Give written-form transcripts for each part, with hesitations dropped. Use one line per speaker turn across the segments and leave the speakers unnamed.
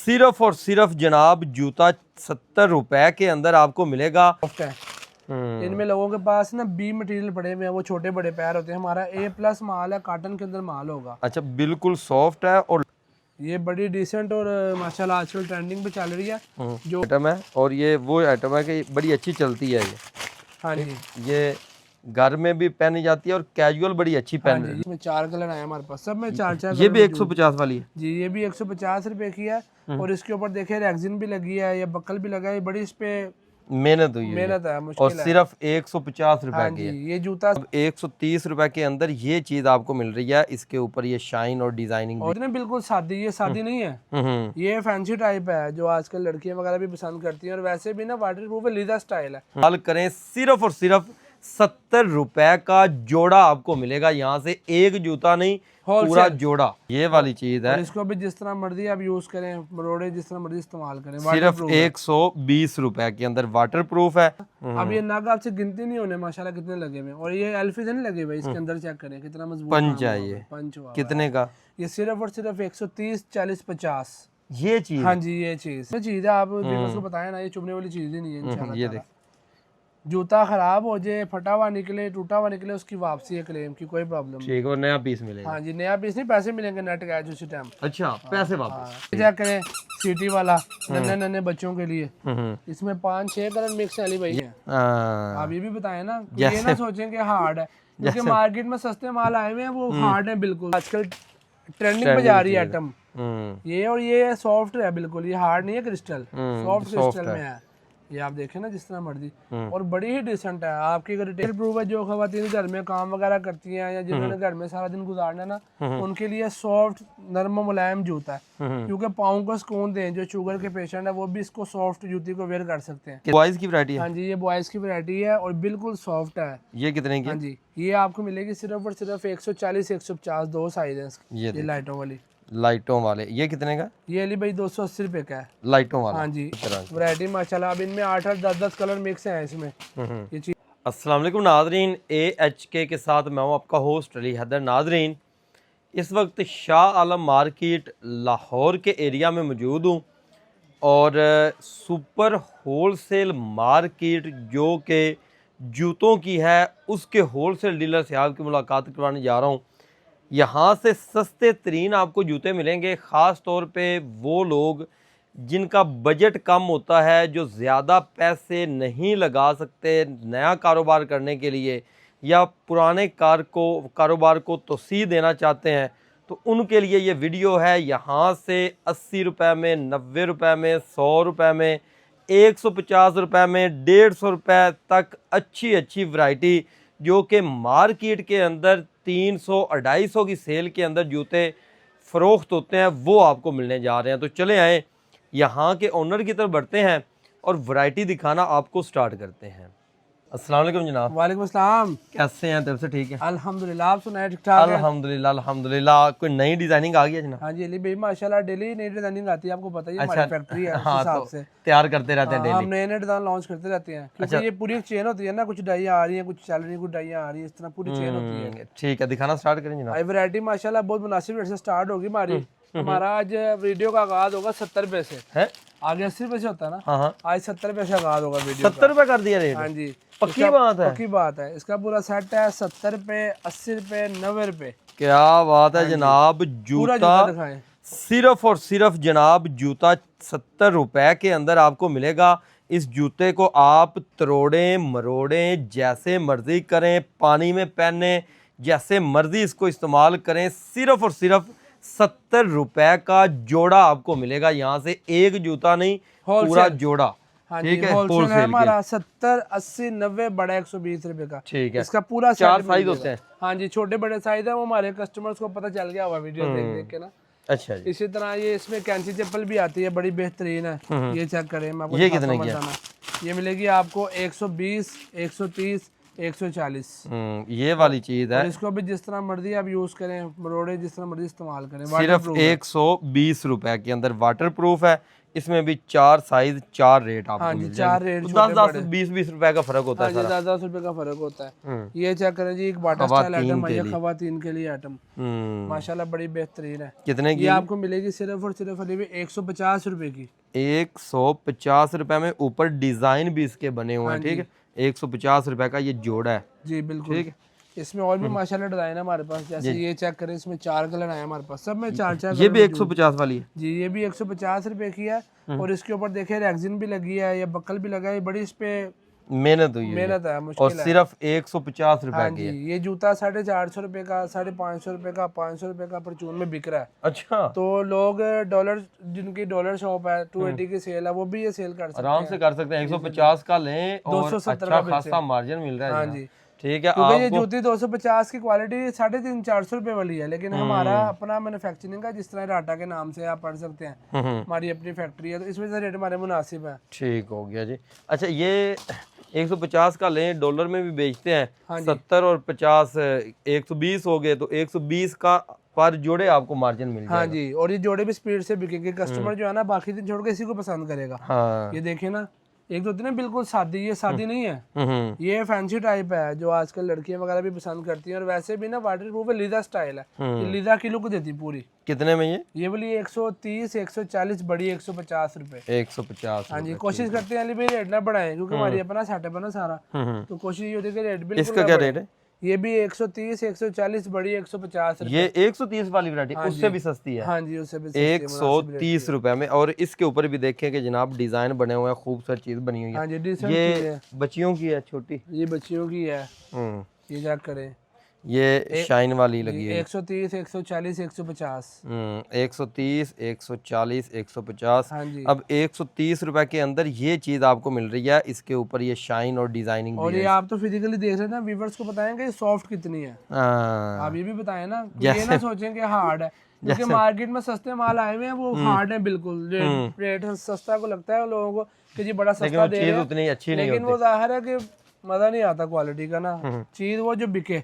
सिर्फ और सिर्फ जनाब जूता 70 रुपए के अंदर आपको मिलेगा।
इनमें लोगों के पास ना बी मटेरियल पड़े हुए हैं, वो छोटे बड़े पैर होते हैं। हमारा A+ माल है, कॉटन के अंदर माल होगा।
अच्छा, बिल्कुल सॉफ्ट है और
ये बड़ी डिसेंट और माशाल्लाह आजकल ट्रेंडिंग पे चल रही है जो
आइटम है। और ये वो आइटम है कि बड़ी अच्छी चलती है ये।
हाँ जी,
ये घर में भी पहनी जाती है और कैजुअल बड़ी अच्छी
हाँ
पहन
जी। इसमें 4 कलर आए हमारे पास, सब में 4
ये भी
कलर
150 वाली है
जी। ये भी 150 रुपए की है और इसके ऊपर देखिए रेक्सिन भी लगी है, ये बक्कल भी लगा है। बड़ी इस पे
मेहनत हुई है
मेहनत है,
और
मुश्किल है।
सिर्फ 150 रुपए
हाँ
की
जी,
है।
ये जूता
130 रुपए के अंदर ये चीज आपको मिल रही है। इसके ऊपर ये शाइन और डिजाइनिंग भी।
और ना बिल्कुल सादी, ये सादी नहीं है,
हम्म।
ये फैंसी टाइप है जो आजकल लड़कियां वगैरह भी पसंद करती हैं। और वैसे भी ना वाटर प्रूफ है, लीदा स्टाइल है।
हाल करें सिर्फ और सिर्फ 70 रुपए का जोड़ा आपको मिलेगा। यहाँ से एक जूता नहीं, पूरा जोड़ा। ये वाली चीज है।
और इसको भी जिस तरह मर्जी आप यूज करें, मरोड़े जिस तरह मर्जी इस्तेमाल करें।
सिर्फ 120 रुपए के अंदर वाटर प्रूफ है।
अब ये नग आपसे गिनती नहीं होने माशाल्लाह कितने लगे हुए। और ये एल्फी से नहीं लगे हुए, इसके अंदर चेक करें कितना मजबूत
पंच है ये।
पंच हुआ।
कितने का?
ये सिर्फ और सिर्फ 130, 40, 50।
ये चीज?
हाँ जी, ये चीज है। आप उसको बताया ना, ये चुभने वाली चीज ही नहीं है इंशाल्लाह।
ये देख,
जूता खराब हो जाए, फटा हुआ निकले, टूटा हुआ निकले, उसकी वापसी है क्लेम की, कोई प्रॉब्लम नहीं।
ठीक है, और नया पीस मिलेगा।
हाँ जी, नया पीस नहीं, पैसे मिलेंगे नेट कैश उसी टाइम।
अच्छा, पैसे वापस।
चेक करें सिटी वाला, नन्हे नन्हे बच्चों के लिए। इसमें 5-6 कलर मिक्स अली भाई है। आप ये भी बताएं ना, ये ना सोचें कि हार्ड है, क्योंकि मार्केट में सस्ते माल आए हुए हैं वो हार्ड है बिल्कुल। आजकल ट्रेंडिंग पे जा रही है आइटम ये। और ये सॉफ्ट है बिल्कुल, ये हार्ड नहीं है, क्रिस्टल सॉफ्ट क्रिस्टल में है। ये आप देखें ना जिस तरह मर्जी, और बड़ी ही डिसेंट है। आपकी अगर रिटेल प्रूफ है, जो खवातीन घर में काम वगैरह करती हैं या जिन्होंने घर में सारा दिन गुजारना है ना, उनके लिए सॉफ्ट नरम मुलायम जूता है। क्योंकि पाँव को सुकून दें, जो शुगर के पेशेंट है वो भी इसको सॉफ्ट जूती को वेयर कर सकते हैं।
बॉयज की वैरायटी है?
हाँ जी, ये बॉयज की वैरायटी है और बिल्कुल सॉफ्ट है।
ये कितने की?
हाँ जी, ये आपको मिलेगी सिर्फ और सिर्फ 140, 150, 2 साइज है। ये लाइटों वाली,
लाइटों वाले ये कितने का?
ये अली भाई 280 रुपए का है,
लाइटों वाला।
हाँ जी। वैरायटी माशाल्लाह, अब इनमें 8-8, 10-10 कलर मिक्स हैं इसमें। ये चीज
अस्सलाम वालेकुम नाजरीन, AHK के साथ मैं हूँ आपका होस्ट अली हैदर। नाजरीन, इस वक्त शाह आलम मार्केट लाहौर के एरिया में मौजूद हूँ और सुपर होलसेल मार्केट जो कि जूतों की है, उसके होलसेल डीलर से आपकी मुलाकात करवाने जा रहा हूँ। यहाँ से सस्ते तरीन आपको जूते मिलेंगे, ख़ास तौर पे वो लोग जिनका बजट कम होता है, जो ज़्यादा पैसे नहीं लगा सकते नया कारोबार करने के लिए, या पुराने कारोबार को तोसी देना चाहते हैं, तो उनके लिए ये वीडियो है। यहाँ से 80 रुपये में, 90 रुपये में, 100 रुपये में, 150 रुपये में, 150 रुपये तक अच्छी अच्छी वैरायटी, जो कि मार्केट के अंदर 300-250 की सेल के अंदर जूते फ़रोख्त होते हैं, वो आपको मिलने जा रहे हैं। तो चले आएँ, यहाँ के ओनर की तरफ बढ़ते हैं और वैरायटी दिखाना आपको स्टार्ट करते हैं। अस्सलाम वालेकुम जनाब।
वालेकुम अस्सलाम।
कैसे हैं? तब से ठीक है
अल्हम्दुलिल्लाह, आप सुनाए ठीक ठाक है?
अल्हम्दुलिल्लाह अल्हम्दुलिल्लाह। कोई नई डिजाइनिंग आ गई है जनाब?
हाँ जी अली भाई माशाल्लाह, डेली नई डिजाइनिंग आती है, आपको पता ही है हमारी फैक्ट्री है, उस
हाँ,
हिसाब
तो
से
तैयार करते रहते हैं
हम
डेली।
नए नए डिजाइन लॉन्च करते रहते हैं, क्योंकि ये पूरी एक चेन होती है ना, कुछ डाइयाँ आ रही हैं, कुछ चल रही हैं, कुछ डाइयाँ आ रही हैं, इस तरह पूरी चेन होती है।
ठीक है, दिखाना स्टार्ट करें जनाब।
वैरायटी माशाल्लाह बहुत मुनासिब रेट से स्टार्ट होगी हमारी। हमारा आज वीडियो का आगाज होगा 70 रुपए से है, आगे 80 रुपए से होता है ना।
हाँ,
आज 70 रुपए से आगाज होगा वीडियो।
70 रुपए कर दिया रेट?
हाँ जी,
पक्की बात है?
पक्की बात है। इसका पूरा सेट है 70 रुपए, 80 रुपए, 90 रुपए।
क्या बात है जनाब। जूता
दिखाएं,
सिर्फ और सिर्फ जनाब जूता 70 रुपए के अंदर आपको मिलेगा। इस जूते को आप तरोड़ें मरोड़ें, जैसे मर्जी करें, पानी में पहने, जैसे मर्जी इसको इस्तेमाल करें। सिर्फ और सिर्फ 70 रुपए का जोड़ा आपको मिलेगा। यहाँ से एक जूता नहीं, पूरा जोड़ा।
हाँ ठीक है, होलसेल है हमारा 70, 80, 90, बड़ा 120 रुपए का।
ठीक है,
इसका पूरा
4 साइज होते हैं।
हाँ जी, छोटे बड़े साइज है, वो हमारे कस्टमर्स को पता चल गया हुआ वीडियो देख देख के ना।
अच्छा जी।
इसी तरह ये इसमें कैंची चप्पल भी आती है, बड़ी बेहतरीन है। ये चेक करें, मैं आपको
ये कितने की है?
ये मिलेगी आपको 120, 130, 140।
ये वाली चीज है।
इसको भी जिस तरह मर्जी आप यूज करें, मरोड़े जिस तरह मर्जी इस्तेमाल करें।
सिर्फ 120 रुपए के अंदर वाटर प्रूफ है, इसमें भी 4 साइज 4 रेट आपको
हाँ जी,
मिल
4
जाएंगे।
रेट,
तो 10-10 20-20 रुपए का फर्क होता
हाँ
है
जी,
सारा।
10-10 रुपए का फर्क होता है।
हम्म।
ये चेक करें जी, एक बाटा
खवातीन
स्टाइल आइटम है,
के
ये
लिए।
खवातीन के लिए आइटम माशाल्लाह बड़ी बेहतरीन है।
कितने की
ये आपको मिलेगी सिर्फ और सिर्फ अली भाई 150 रुपए की।
150 रुपए में, ऊपर डिजाइन भी इसके बने हुए
हाँ
हैं, ठीक
जी
है। 150 रुपए का ये जोड़ा है,
जी बिल्कुल।
ठीक है।
इसमें और भी माशाल्लाह डिजाइन है हमारे पास, जैसे ये चेक करें, इसमें 4 कलर आए हमारे पास, सब में 4-4
ये
कलर
भी
मौजूद।
150 वाली है
जी ये भी 150 रुपए की है। और इसके ऊपर देखिए रेक्सिन भी लगी है, ये बक्कल भी लगा है, बड़ी इस पे
मेहनत हुई है
मेहनत है,
और
मुश्किल है।
सिर्फ 150 रुपए
हाँ
की
जी,
है।
ये जूता 450 रुपए का, 550 रुपए का, 500 रुपए का परचून में बिक रहा है।
अच्छा,
तो लोग डॉलर, जिनकी डॉलर शॉप है, 280 की सेल है, वो भी ये सेल कर सकते
आराम
हैं।
से कर सकते हैं। 150 का लें और
270
अच्छा
का
खासा मार्जिन मिल रहा है
हाँ
जनाब।
जी,
ठीक है।
क्योंकि ये
आपको
जूती 250 की क्वालिटी 350-400 रुपए वाली है, लेकिन हमारा अपना मैन्युफैक्चरिंग का, जिस तरह टाटा के नाम से आप पढ़ सकते हैं, हमारी अपनी फैक्ट्री है, तो इसमें से रेट हमारे मुनासिब है।
ठीक हो गया जी। अच्छा, ये 150 का लें, डॉलर में भी बेचते हैं।
हाँ जी।
70 और 50 120 हो गए, तो 120 का पर जोड़े आपको मार्जिन मिल
हाँ
जाएगा।
जी, और ये जोड़े भी स्पीड से बिकेंगे। कस्टमर जो है ना, बाकी दिन छोड़ के इसी को पसंद करेगा।
हाँ।
ये देखिए ना, एक तो होती है ना बिल्कुल सादी, ये सादी नहीं है,
हम्म।
ये फैंसी टाइप है, जो आजकल लड़कियां वगैरह भी पसंद करती हैं। और वैसे भी ना वाटर प्रूफ है, लीदा स्टाइल है, ये लीदा की लुक देती पूरी।
कितने में
ये वाली 130, 140, बड़ी 150 रुपए।
150
हाँ जी, कोशिश करते हैं अली भाई रेट ना बढ़ाएं, क्योंकि हमारी अपना सेटअप है ना सारा, तो कोशिश ये होती है कि रेट बिल्कुल
इसका
ना
क्या
बढ़ाएं।
रेट है?
ये भी 130, 140, बड़ी 150 रुपए।
ये 130 वाली वैरायटी उससे भी सस्ती है।
हाँ जी, उससे भी सस्ती है, मुनासिब रेट
130 रुपए में। और इसके ऊपर भी देखें कि जनाब डिजाइन बने हुए हैं, खूबसूरत चीज बनी हुई
हाँ
है।
जी, डिसेंट चीज
ये
है।
बच्चियों की है, छोटी।
ये बच्चियों की है, ये चेक करें।
ये शाइन वाली लगी है।
130, 140, 150।
130, 140, 150।
हाँ जी,
अब 130 रुपए के अंदर ये चीज आपको मिल रही है। इसके ऊपर ये शाइन और डिजाइनिंग
और
भी
ये
है।
आप तो फिजिकली देख रहे हैं ना, व्यूअर्स को बताएंगे ये सॉफ्ट कितनी है।
हाँ,
आप ये भी बताएं ना, कि ये ना सोचें कि हार्ड है, क्योंकि मार्केट में सस्ते माल आए हुए हैं, वो हार्ड है बिल्कुल। रेट रेट सस्ता को लगता है लोगों को कि जी बड़ा
लेकिन
सस्ता
वो
दे
चीज
रहे हैं,
उतनी अच्छी नहीं
लेकिन
होती।
वो जाहिर है कि मजा नहीं आता क्वालिटी का ना, चीज वो जो बिके।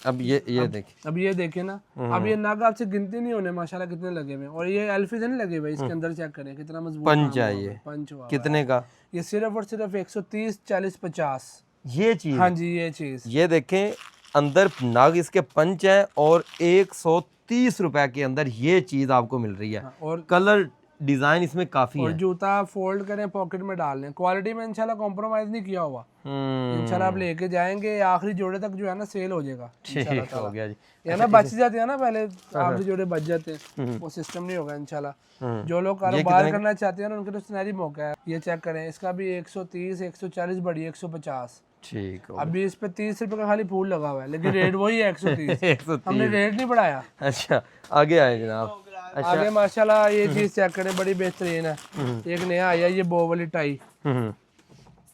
अब ये देखिए।
अब ये देखिए ना, अब ये नाग आपसे गिनती नहीं होने माशाल्लाह कितने लगे हुए हैं। और ये एल्फी नहीं लगे हुए, इसके अंदर चेक करें कितना मजबूत
पंच है ये।
पंच हुआ।
कितने का?
ये सिर्फ और सिर्फ 130, 40, 50।
ये चीज।
हाँ जी, ये चीज।
ये देखें, अंदर नाग इसके पंच है और 130 रुपए के अंदर ये चीज आपको मिल रही है।
और
कलर डिजाइन इसमें काफी
और
है।
जूता फोल्ड करें, पॉकेट में डाल लें, क्वालिटी में इंशाल्लाह कॉम्प्रोमाइज नहीं किया हुआ। इंशाल्लाह आप लेके जाएंगे, आखिरी जोड़े तक जो है ना सेल हो जाएगा।
ठीक हो गया जी।
या ना बच जाते हैं ना, पहले आखिरी जोड़े बच जाते हैं, वो सिस्टम नहीं होगा इंशाल्लाह। जो लोग कारोबार करना चाहते हैं ना, उनके लिए सुनहरी मौका है। ये चेक करें, इसका भी 130, 140, बड़ी 150।
ठीक हो।
अभी इस पे 30 रुपए का खाली फूल लगा हुआ है, लेकिन रेट वही है 130।
130।
हमने रेट नहीं बढ़ाया।
अच्छा, आगे आए जनाब। अच्छा।
आगे माशाल्लाह ये चीज चेक करें, बड़ी बेहतरीन है। एक नया आया ये बो वाली टाई,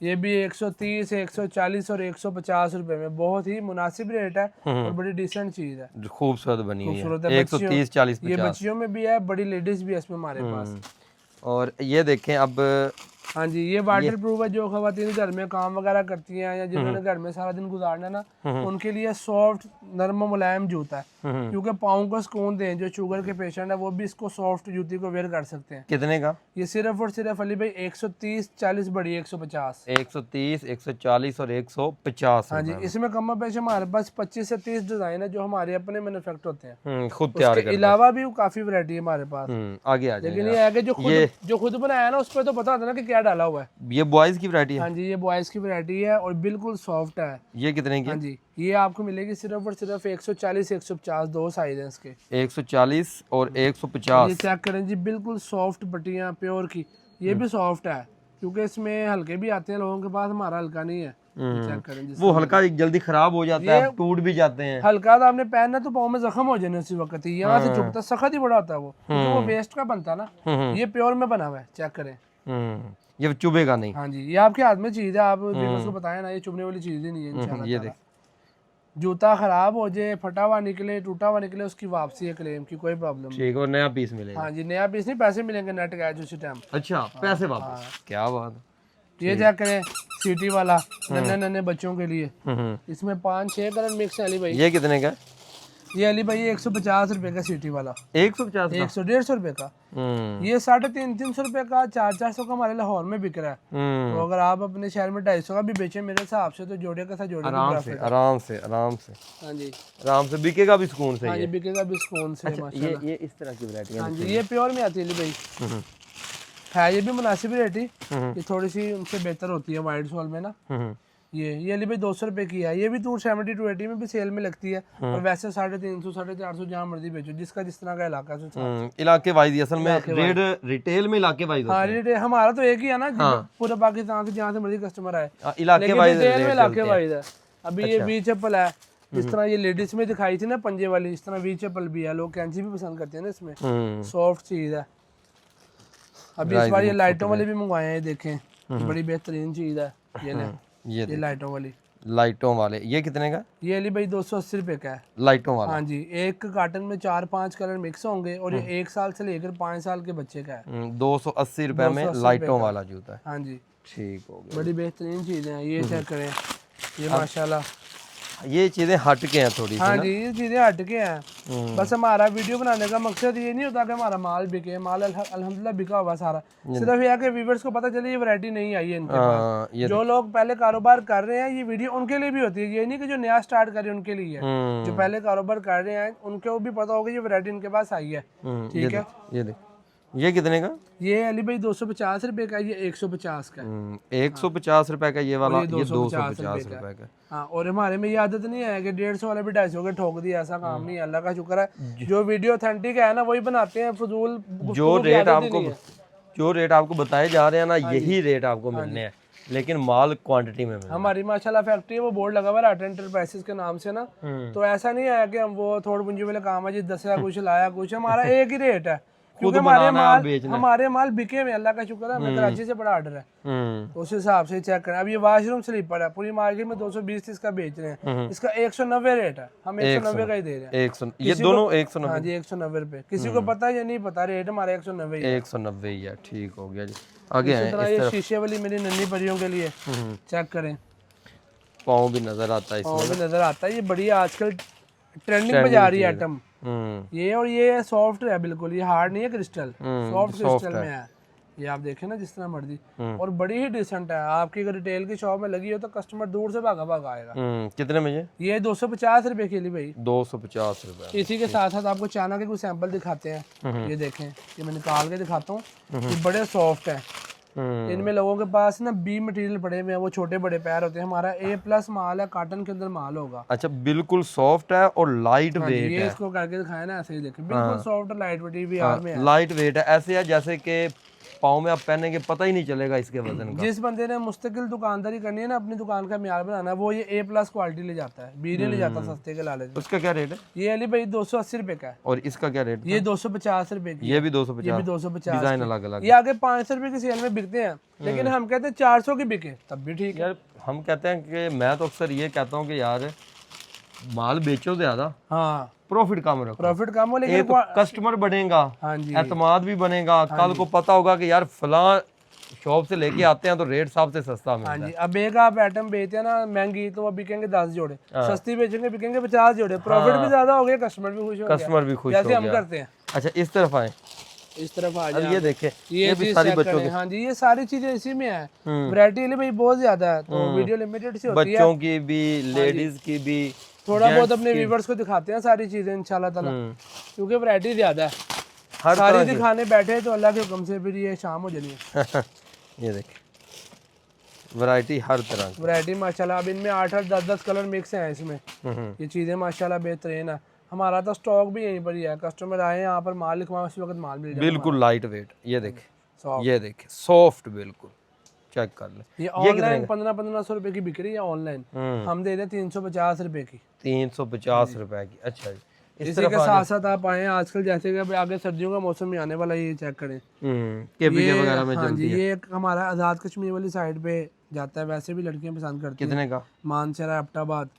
ये भी 130, 140 और 150 रुपए में, बहुत ही मुनासिब रेट है और बड़ी डिसेंट चीज है,
खूबसूरत बनी हुई
खूबसूरत
है।
है।
130, 40,
ये
50।
बच्चियों में भी है, बड़ी लेडीज भी है इसमें हमारे पास।
और ये देखें अब।
हाँ जी, ये वाटर प्रूफ है। जो खवातीन घर में काम वगैरह करती हैं, या जिन्होंने घर में सारा दिन गुजारना है ना, उनके लिए सॉफ्ट, नरम मुलायम जूता है, क्योंकि पाँव को सुकून दें। जो शुगर के पेशेंट है वो भी इसको सॉफ्ट जूती को वेयर कर सकते हैं।
कितने का?
ये सिर्फ और सिर्फ अली भाई 130, 40, बड़ी 150।
130, 140 और 150।
हाँ जी, इसमें कम पेश हमारे पास 25 से 30 डिजाइन है, जो हमारे अपने मैन्युफैक्चर होते हैं।
खुद तैयार
उसके अलावा भी काफी वैरायटी है हमारे पास।
आगे आ जाए।
लेकिन ये है कि जो खुद बनाया है ना, उस पर तो पता होता है ना कि क्या डाला हुआ है।
ये बॉयज की वैरायटी है।
हाँ जी, ये बॉयज की वैरायटी है और बिल्कुल सॉफ्ट है।
ये कितने की?
हाँ जी, ये आपको मिलेगी सिर्फ और सिर्फ 140, 150, दो साइज है इसके।
140 और
ये
150।
चेक करें जी, बिल्कुल सॉफ्ट पट्टियाँ प्योर की। ये भी सॉफ्ट है, क्योंकि इसमें हल्के भी आते हैं लोगों के पास, हमारा हल्का नहीं है। चेक करें जी,
वो हल्का जल्दी खराब हो जाता है, टूट भी जाते हैं।
हल्का तो आपने पहनना तो पाँव में जख्म हो जाने उसी वक्त ही, यहाँ से चुभता, सख्त ही बड़ा होता है वो, क्योंकि वो वेस्ट का बनता है ना। ये प्योर में बना हुआ है, चेक करें।
ये चुभेगा नहीं।
हाँ जी, ये आपके हाथ में चीज है, आप उसको बताएं ना, ये चुभने वाली चीज ही नहीं है इंशाल्लाह।
ये देख,
जूता खराब हो जाए, फटा हुआ निकले, टूटा हुआ निकले, उसकी वापसी है क्लेम की, कोई प्रॉब्लम नहीं।
ठीक, और नया पीस मिलेगा।
हाँ जी, नया पीस नहीं, पैसे मिलेंगे नेट कैश उसी टाइम।
अच्छा, पैसे वापस। क्या बात है।
ये चेक करें, सिटी वाला, नन्हे नन्हे बच्चों के लिए। इसमें 5-6 कलर मिक्स है अली भाई।
ये कितने का?
ये अली भाई 150 रुपए का सिटी वाला,
150 का
100-150 रुपए का। ये 350-300 रुपए का, 400-400 का हमारे लाहौर में बिक रहा है। तो अगर आप अपने शहर में 250 का भी बेचे मेरे हिसाब से तो जोड़े का साथ जोड़े
आराम से आराम से आराम से
हाँ जी
आराम से बिकेगा भी सुकून से।
हाँ जी बिकेगा भी सुकून से माशाल्लाह।
ये इस तरह की वैरायटी
हाँ जी ये प्योर में आती है अली भाई, है ये भी मुनासिब रेट ही, ये थोड़ी सी उनसे बेहतर होती है वाइट सोल में ना। ये अली भाई 200 रुपए की है, ये भी 270-280 में भी सेल में लगती है, और वैसे 350-450 जहाँ मर्जी बेचो, जिसका जिस तरह का इलाका है।
इलाके वाइज असल में रेट रिटेल में इलाके वाइज
हाँ रेट हमारा तो एक ही है ना, पूरा पाकिस्तान से जहाँ से मर्जी कस्टमर आए,
इलाके वाइज
रिटेल में इलाके वाइज है। अभी ये वी चप्पल है, जिस तरह ये लेडीज में दिखाई थी ना पंजे वाली, इस तरह वी चप्पल भी है, लोग कैंची भी पसंद करते हैं ना इसमें, सॉफ्ट चीज है। अभी इस बार ये लाइटों वाले भी मंगवाए हैं, देखें बड़ी बेहतरीन चीज है। ये लाइटों वाली,
लाइटों वाले ये कितने का?
ये अली भाई 280 रुपए का है
लाइटों वाला।
हाँ जी, एक कार्टन में 4-5 कलर मिक्स होंगे, और ये 1 साल से लेकर 5 साल के बच्चे का है।
280 रुपए में लाइटों वाला जूता है।
हाँ जी
ठीक हो गया।
बड़ी बेहतरीन चीजें हैं, ये चेक करें, ये माशाल्लाह
ये चीजें हट के हैं थोड़ी सी।
हाँ जी ये चीजें हट के हैं। बस हमारा वीडियो बनाने का मकसद ये नहीं होता कि हमारा माल बिके, माल अल्हम्दुलिल्लाह बिका हुआ सारा, सिर्फ यह है कि व्यूअर्स को पता चले ये वैरायटी नहीं आई है इनके पास। जो लोग पहले कारोबार कर रहे हैं ये वीडियो उनके लिए भी होती है, ये नहीं कि जो नया स्टार्ट कर रहे हैं उनके लिए है, जो पहले कारोबार कर रहे हैं उनको भी पता होगा ये वैरायटी इनके पास आई है। ठीक है
ये देख, ये कितने का?
ये अली भाई 250 रुपए का, ये 150 का।
150 रुपए का ये वाला, ये
250
250 रुपए का।
हाँ, और हमारे में ये आदत नहीं है कि 150 वाले भी 250 के ठोक दिया, ऐसा काम नहीं है, अल्लाह का शुक्र है। जो वीडियो ऑथेंटिक है ना वही बनाते हैं, फजूल
जो रेट आपको बताए जा रहे हैं ना यही रेट आपको मिलने हैं, लेकिन माल क्वांटिटी में मिलना।
हमारी माशाल्लाह फैक्ट्री है, वो बोर्ड लगा हुआ है राट एंटरप्राइजेस के नाम से ना, तो ऐसा नहीं है कि हम वो थोड़ पूंजी वाले काम है जी 10 कुछ लाया कुछ, हमारा एक ही रेट है, क्योंकि हमारे माल बिके हुए, अल्लाह का शुक्र है, हमें कराची से बड़ा ऑर्डर है, उस हिसाब से चेक करें। अब ये वॉशरूम स्लीपर है, पूरी मार्केट में 220 इसका बेच रहे हैं, इसका 190 रेट है, हम 190 का ही दे रहे हैं।
ये दोनों 190?
हाँ जी 190 रुपए, किसी को पता है या नहीं पता, रेट हमारा 190
ही है। ठीक हो गया जी। आगे है
ये शीशे वाली मेरी नन्ही परियों के लिए, चेक करें,
पाँव भी नजर आता है,
पाँव भी नजर आता है, ये बड़ी आजकल ट्रेंडिंग पे जा रही है आइटम ये, और ये सॉफ्ट है बिल्कुल, ये हार्ड नहीं है, क्रिस्टल सॉफ्ट क्रिस्टल में है, ये आप देखें ना जिस तरह मर्जी, और बड़ी ही डिसेंट है। आपकी अगर रिटेल की शॉप में लगी हो तो कस्टमर दूर से भागा भागा आएगा।
कितने में ये
250 रुपए के लिए भाई,
250 रुपए।
इसी के साथ साथ आपको चाइना के कुछ सैंपल दिखाते हैं, ये देखें, ये मैं निकाल के दिखाता हूँ, ये बड़े सॉफ्ट है। इनमें लोगों के पास ना बी मटेरियल पड़े हुए हैं, वो छोटे बड़े पैर होते हैं, हमारा A+ माल है, कॉटन के अंदर माल होगा।
अच्छा, बिल्कुल सॉफ्ट है और लाइट वेट है।
ये इसको करके दिखाया ना, ऐसे ही देखें, बिल्कुल सॉफ्ट और लाइट वेट भी है,
लाइट वेट है, ऐसे है जैसे कि पाँव में आप पहनेंगे पता ही नहीं चलेगा इसके वजन का।
जिस बंदे ने मुस्तकिल दुकानदारी करनी है ना, अपनी दुकान का म्यार बनाना है, वो ये A+ क्वालिटी ले जाता है, बी नहीं ले जाता सस्ते के लालच में।
उसका क्या रेट है?
ये अली भाई 280 रुपए का है।
और इसका क्या रेट?
ये 250 रुपए की,
ये भी 250, डिजाइन अलग अलग।
ये आगे 500 रुपए की सेल में बिकते हैं, लेकिन हम कहते हैं 400 की बिके तब भी ठीक है।
यार हम कहते हैं कि मैं तो अक्सर ये कहता हूँ कि यार माल बेचो ज्यादा,
हाँ
प्रॉफिट कम रखो,
प्रॉफिट कम हो, लेकिन
तो कस्टमर बढ़ेगा,
हाँ जी
एतमाद भी बनेगा, कल को पता होगा कि यार फलां शॉप से लेके आते हैं तो रेट साहब से सस्ता मिलता है।
हाँ जी, अब एक आप आइटम बेचते हैं ना महंगी, तो वो बिकेंगे 10 जोड़े, सस्ती बेचेंगे बिकेंगे 50 जोड़े, प्रॉफिट भी ज्यादा हो गया, कस्टमर भी खुश हो गया, जैसे हम करते हैं।
अच्छा, इस तरफ आए,
इस तरफ आ जाए,
ये देखें,
ये भी सारी बच्चों की। हाँ जी, ये सारी चीजें इसी में है, वैरायटी भाई बहुत ज्यादा है, तो वीडियो लिमिटेड सी होती है,
बच्चों की भी, लेडीज की भी,
थोड़ा बहुत अपने व्यूअर्स को दिखाते हैं सारी चीजें इंशाल्लाह ताला, क्योंकि वैरायटी ज्यादा है, सारी दिखाने बैठे तो अल्लाह के हुक्म से फिर ये शाम हो जानी है।
ये देखिए वैरायटी, हर तरह की
वैरायटी माशाल्लाह, अब इनमें 8-8 10-10 कलर मिक्स हैं इसमें, ये चीजें माशाल्लाह बेहतरीन है। हमारा तो स्टॉक भी यहीं पर ही है, कस्टमर आए यहाँ पर माल लिखवाएं उसी वक्त माल मिल जाए,
बिल्कुल लाइट वेट। ये देखे, ये देखे सॉफ्ट, बिल्कुल चेक कर ले।
ये ऑनलाइन 1500 रुपए की बिक रही है ऑनलाइन, हम दे रहे हैं 350 रुपए की,
350 रुपए की। अच्छा जी,
इसी के साथ साथ आप आए आजकल जैसे कि आगे सर्दियों का मौसम भी आने वाला है, ये चेक करें,
केपीके वगैरह में चलती है।
ये एक हमारा आजाद कश्मीर वाली साइड पे जाता है, वैसे भी लड़कियां पसंद करती हैं।
कितने का?
मानसरा, अब्टाबाद,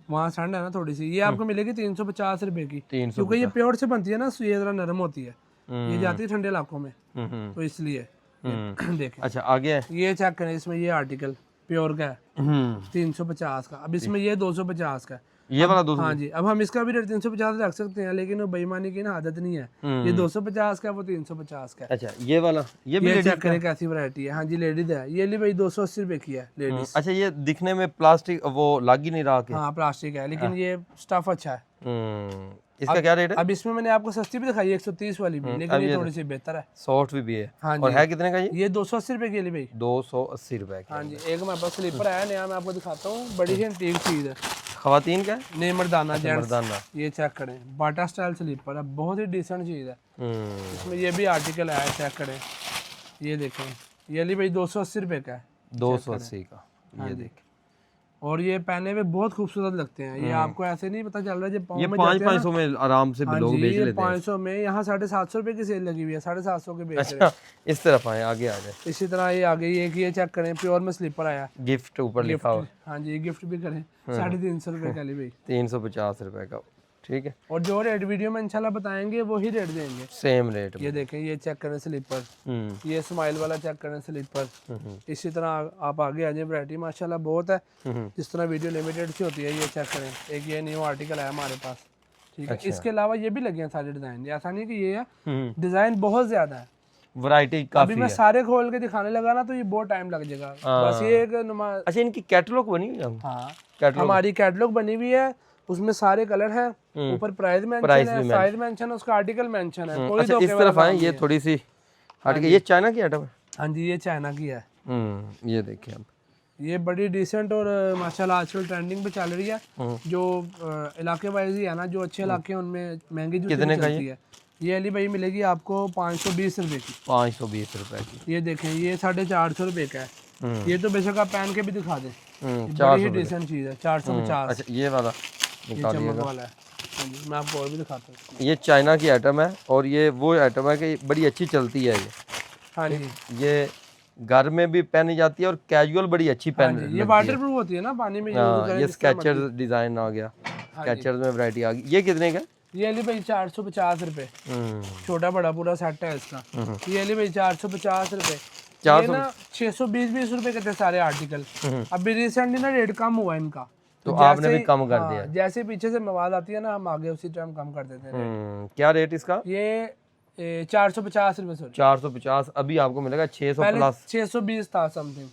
वहाँ ठंड है ना थोड़ी सी, ये आपको मिलेगी 350 रुपए की, क्योंकि ये प्योर से बनती है ना, ये जरा नरम होती है, ये जाती है ठंडे इलाकों में, तो इसलिए देखें।
अच्छा, आगे है,
ये चेक करें, इसमें ये आर्टिकल प्योर का है 350 का, अब इसमें ये 250 का,
ये वाला 200।
हाँ जी, अब हम इसका भी रेट 350 रख सकते हैं, लेकिन वो बेईमानी की ना आदत नहीं है। ये 250 का, वो 350 का।
अच्छा ये वाला, ये भी
ये
लेडीज
चेक करें कैसी वैरायटी है। हाँ जी लेडीज है, ये ली भाई 280 रुपए की है लेडीज।
अच्छा ये दिखने में प्लास्टिक वो लग ही नहीं रहा के।
हाँ प्लास्टिक है, लेकिन ये स्टफ अच्छा है।
इसका क्या रेट है?
अब इसमें मैंने आपको सस्ती भी दिखाई है 130 वाली भी, लेकिन ये थोड़ी सी बेहतर है।
सॉफ्ट भी है।
हाँ
और
जी।
है कितने का ये?
280 रुपए की है भाई।
280 रुपए की।
हाँ जी, एक हमारे पास स्लीपर आया नया, मैं आपको दिखाता हूँ, बड़ी ही एंटीक चीज है।
खवातीन का है?
नहीं मर्दाना जेंट्स।
मर्दाना।
ये चेक करें, बाटा स्टाइल स्लीपर है, बहुत ही डिसेंट चीज है। इसमें ये भी आर्टिकल आया, चेक करें, ये देखें, ये ली भाई 280 रुपए का है।
280 का,
हाँ
ये
जी।
देख।
और ये पहने में बहुत खूबसूरत लगते हैं। ये आपको ऐसे नहीं पता चल रहा है, जब पाँव
ये
में जाते हैं ना।
500 में आराम से
हाँ
लोग
जी,
बेच
ये
लेते हैं।
500 में, यहाँ 750 रुपए की सेल लगी हुई है, 750 के बेच रहे हैं।
अच्छा इस तरफ आए, आगे आ जाए।
इसी तरह ये आ गई एक, ये चेक करें, प्योर में स्लीपर आया।
गिफ्ट ऊपर लिखा हुआ।
हाँ जी, गिफ्ट भी करें, 350 रुपए का ली भाई।
350 रुपए का, ठीक है।
और जो रेट वीडियो में इंशाल्लाह बताएंगे वही रेट देंगे।
Same rate.
ये देखें, ये चेक करें स्लीपर, ये स्माइल वाला चेक करें स्लीपर। इसी तरह आप आगे आ जाए, वैरायटी माशाल्लाह बहुत है। जिस तरह वीडियो लिमिटेड सी होती है, ये चेक करें, एक ये न्यू आर्टिकल है हमारे पास, ठीक है। इसके अलावा ये भी लगे हैं सारे डिजाइन, ऐसा नहीं कि ये है, डिजाइन बहुत ज्यादा है,
वैरायटी
अभी
काफी
मैं
है।
सारे खोल के दिखाने लगा ना तो ये बहुत टाइम लग जाएगा। बस ये एक
अच्छा इनकी कैटलॉग बनी हुई है?
हाँ
कैटलॉग
हमारी कैटलॉग बनी हुई है, उसमें सारे कलर हैं, ऊपर प्राइस मेंशन है, साइज मेंशन है, उसका आर्टिकल मेंशन है। कोई
अच्छा इस तरफ आए, ये थोड़ी सी हट के, ये चाइना की आइटम है।
हाँ जी, ये चाइना की है।
ये देखिए आप,
ये बड़ी डिसेंट और माशाल्लाह आजकल ट्रेंडिंग पे चल रही है। जो इलाके वाइज ही है ना, जो अच्छे इलाके हैं उनमें महंगी जूती
कितने का
चलती है। ये अली भाई मिलेगी आपको 520 रुपए की।
520 रुपए की।
ये देखें, ये 450 रुपए का है। ये तो बेशक आप पहन के भी दिखा दें, बड़ी
400
ही डिसेंट चीज है। 450।
अच्छा ये वाला
ये चमक वाला है। हाँ जी, मैं आपको और भी दिखाता हूँ।
ये चाइना की आइटम है, और ये वो आइटम है कि बड़ी अच्छी चलती है ये।
हाँ जी,
ये घर में भी पहनी जाती है और कैजुअल बड़ी अच्छी पहन
ये वाटर प्रूफ होती है ना, पानी में यूज करें।
ये स्केचर्स डिजाइन आ गया, स्केचर्स में वैरायती आ गई। ये कितने का?
ये अली भाई 450 रुपए, छोटा बड़ा पूरा सेट है इसका। ये अली भाई 450 रुपए। ये ना 620 रुपए के थे सारे आर्टिकल, अभी रिसेंटली ना रेट कम हुआ इनका,
तो आपने भी कम कर दिया।
जैसे पीछे से मवाद आती है ना, हम आगे उसी टाइम कम कर देते हैं।
क्या रेट इसका?
ये 450 रुपए। सॉरी
450। अभी आपको मिलेगा 600 प्लस।
620 था समथिंग,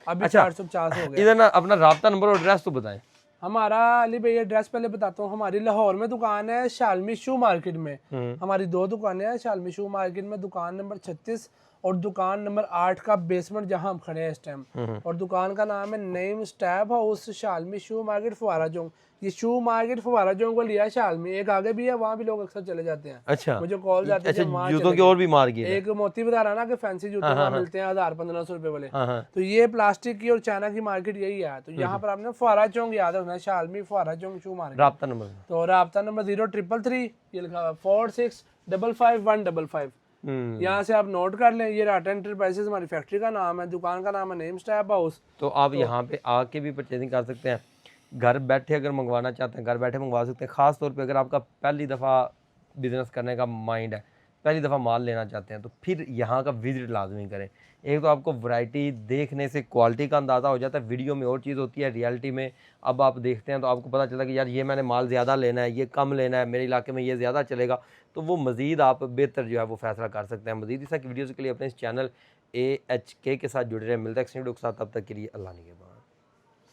अभी
अच्छा,
450 हो गया।
इधर ना अपना राब्ता नंबर और एड्रेस तो बताएं।
हमारा अली भाई एड्रेस पहले बताता हूँ। हमारी लाहौर में दुकान है शालमी शू मार्केट में। हमारी 2 दुकानें हैं, शालमी शू मार्केट में दुकान नंबर 36 और दुकान नंबर 8 का बेसमेंट जहां हम खड़े हैं इस टाइम। और दुकान का नाम है नईम स्टैब हाउस, शालमी शू मार्केट फुवारा चौक। ये शू मार्केट फुवारा चौक को लिया शालमी, एक आगे भी है, वहाँ भी लोग अक्सर चले जाते हैं।
अच्छा,
मुझे कॉल जाती है।
अच्छा जूतों की और भी मार्केट है।
एक मोती बता रहा ना कि फैंसी जूते वहाँ मिलते हैं 1000-1500 रुपए वाले। तो ये प्लास्टिक की और चाइना की मार्केट यही है। तो यहाँ पर आपने फुवारा चौक याद रखना है, शालमी फुवारा चौक शू मार्केट।
राब्ता नंबर?
तो राब्ता नंबर 0333 ये लिखा हुआ 4655 यहाँ से आप नोट कर लें। ये राटा एंटरप्राइजेस हमारी फैक्ट्री का नाम है, दुकान का नाम है नेम स्टैब हाउस।
तो आप यहाँ पे आके भी परचेजिंग कर सकते हैं, घर बैठे अगर मंगवाना चाहते हैं घर बैठे मंगवा सकते हैं। ख़ास तौर पे अगर आपका पहली दफ़ा बिज़नेस करने का माइंड है, पहली दफ़ा माल लेना चाहते हैं, तो फिर यहाँ का विजिट लाजमी करें। एक तो आपको वैरायटी देखने से क्वालिटी का अंदाज़ा हो जाता है, वीडियो में और चीज़ होती है, रियलिटी में अब आप देखते हैं तो आपको पता चलता है कि यार ये मैंने माल ज़्यादा लेना है, ये कम लेना है, मेरे इलाके में ये ज़्यादा चलेगा, तो वो मज़ीद आप बेहतर जो है वो फैसला कर सकते हैं। मज़ीद इस तरह की वीडियोज़ के लिए अपने इस चैनल AHK के साथ जुड़े रहें। मिलता है नेक्स्ट वीडियो के साथ, तब तक के लिए अल्लाह निगहबान।